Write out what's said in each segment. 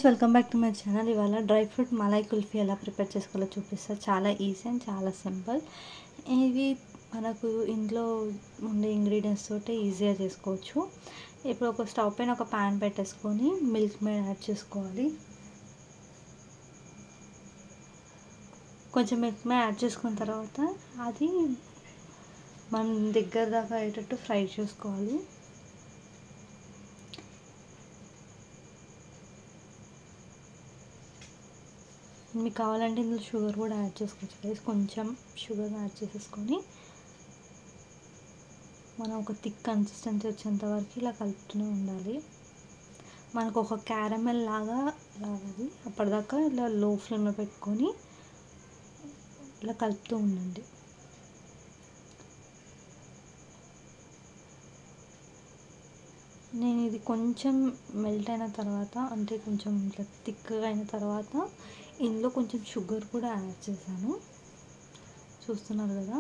Welcome back to my channel. ఇవాళ dry fruit malai kulfi ఎలా prepare చేసుకోవాలో చూపిస్తా. చాలా ఈజీ అండ్ చాలా సింపుల్. ఇవి మనకు ఇంట్లో ఉండే ఇంగ్రీడియంట్స్ తోటి ఈజీగా చేసుకోవచ్చు. ఇప్పుడు ఒక స్టవ్ పైన ఒక ప్యాన్ పెట్టేసుకొని మిల్క్ మేడ్ యాడ్ చేసుకోవాలి. కొంచెం మిల్క్ మేడ్ యాడ్ చేసుకున్న తర్వాత అది మనం దగ్గర దాకా అయ్యేటట్టు ఫ్రై చేసుకోవాలి. మీకు కావాలంటే ఇందులో షుగర్ కూడా యాడ్ చేసుకోవచ్చు గైస్. కొంచెం షుగర్ యాడ్ చేసేసుకొని మనం ఒక థిక్ కన్సిస్టెన్సీ వచ్చేంత వరకు ఇలా కలుపుతూనే ఉండాలి. మనకు ఒక క్యారమెల్ లాగా రావాలి. అప్పటిదాకా ఇలా లో ఫ్లేమ్లో పెట్టుకొని ఇలా కలుపుతూ ఉండండి. నేను ఇది కొంచెం మెల్ట్ అయిన తర్వాత, అంటే కొంచెం ఇట్లా థిక్గా అయిన తర్వాత ఇందులో కొంచెం షుగర్ కూడా యాడ్ చేశాను. చూస్తున్నారు కదా.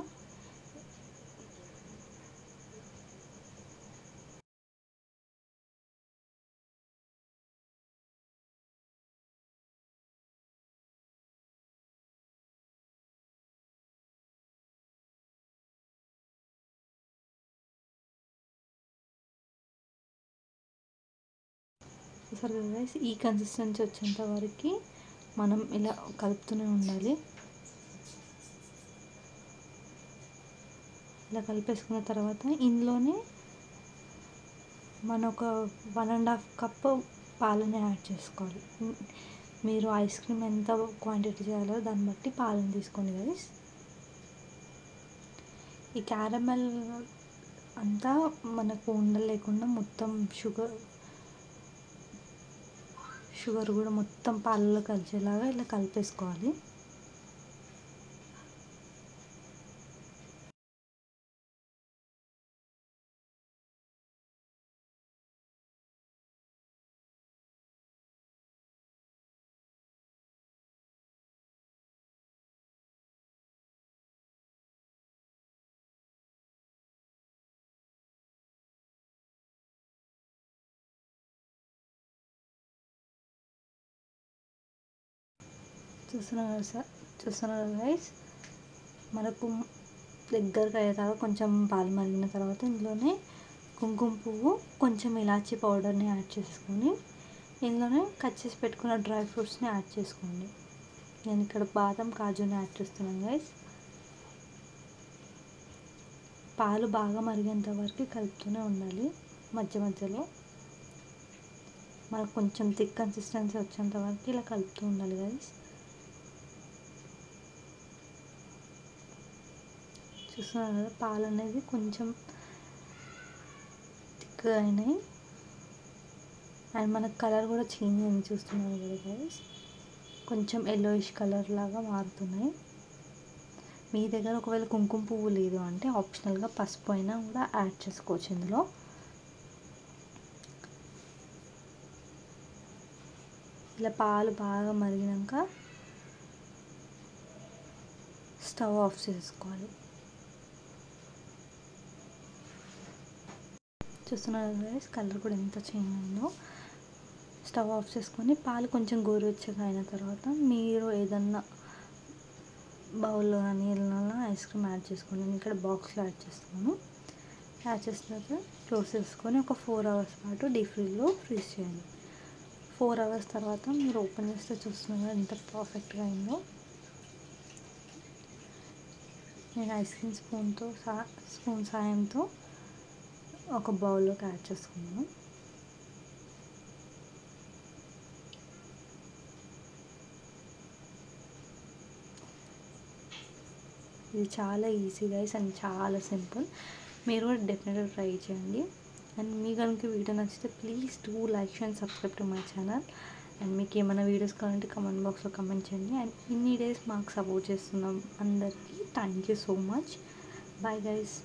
సరే గైస్, ఈ కన్సిస్టెన్సీ వచ్చేంత వరకు మనం ఇలా కలుపుతూనే ఉండాలి. ఇలా కలిపేసుకున్న తర్వాత ఇందులోనే మనం ఒక 1.5 కప్పు పాలని యాడ్ చేసుకోవాలి. మీరు ఐస్ క్రీమ్ ఎంత క్వాంటిటీ చేయాలో దాన్ని బట్టి పాలను తీసుకోండి గైస్. ఈ క్యారమెల్ అంతా మనకు ఉండలేకుండా మొత్తం షుగర్ కూడా మొత్తం పాలలో కలిసేలాగా ఇలా కలిపేసుకోవాలి. చూస్తున్నారు గైస్, మనకు దగ్గరకు అయ్యేదాకా కొంచెం పాలు మరిగిన తర్వాత ఇందులోనే కుంకుమ పువ్వు, కొంచెం ఇలాచీ పౌడర్ని యాడ్ చేసుకొని ఇందులోనే కట్ చేసి పెట్టుకున్న డ్రై ఫ్రూట్స్ని యాడ్ చేసుకోండి. నేను ఇక్కడ బాదం, కాజుని యాడ్ చేస్తున్నాను గైస్. పాలు బాగా మరిగేంత వరకు కలుపుతూనే ఉండాలి. మధ్య మధ్యలో మనకు కొంచెం థిక్ కన్సిస్టెన్సీ వచ్చేంత వరకు ఇలా కలుపుతూ ఉండాలి గైస్. చూస్తున్నారు కదా, పాలు అనేది కొంచెం థిక్గా అయినాయి అండ్ మనకు కలర్ కూడా చేంజ్ అయింది. చూస్తున్నారు కదా గైస్, కొంచెం ఎల్లోయిష్ కలర్ లాగా మారుతున్నాయి. మీ దగ్గర ఒకవేళ కుంకుమ పువ్వు లేదు అంటే ఆప్షనల్గా పసుపు అయినా కూడా యాడ్ చేసుకోవచ్చు ఇందులో. ఇలా పాలు బాగా మరిగినాక స్టవ్ ఆఫ్ చేసుకోవాలి. చూస్తున్నారు గైస్, కలర్ కూడా ఎంత చేంజ్ అయిందో. స్టవ్ ఆఫ్ చేసుకొని పాలు కొంచెం గోరువెచ్చగా అయిన తర్వాత మీరు ఏదన్నా బౌల్లో కానీ ఏదైనా ఐస్ క్రీమ్ యాడ్ చేసుకోండి. నేను ఇక్కడ బాక్స్లో యాడ్ చేస్తున్నాను. యాడ్ చేసిన తర్వాత క్లోజ్ చేసుకొని ఒక 4 అవర్స్ పాటు డీప్ ఫ్రిడ్జ్లో ఫ్రీజ్ చేయండి. 4 అవర్స్ తర్వాత మీరు ఓపెన్ చేస్తే చూస్తున్నారు ఎంత పర్ఫెక్ట్గా అయిందో. నేను ఐస్ క్రీమ్ స్పూన్ సాయంతో ఒక బౌల్లోకి యాడ్ చేసుకున్నాను. ఇది చాలా ఈజీ గైస్ అండ్ చాలా సింపుల్. మీరు కూడా డెఫినెట్గా ట్రై చేయండి. అండ్ మీ కనుక వీడియో నచ్చితే please do like and subscribe to my channel. And మీకు ఏమైనా వీడియోస్ కావాలంటే కమెంట్ బాక్స్లో కమెంట్ చేయండి. అండ్ ఇన్ని డేస్ మాకు సపోర్ట్ చేస్తున్నాం అందరికీ thank you so much. Bye guys.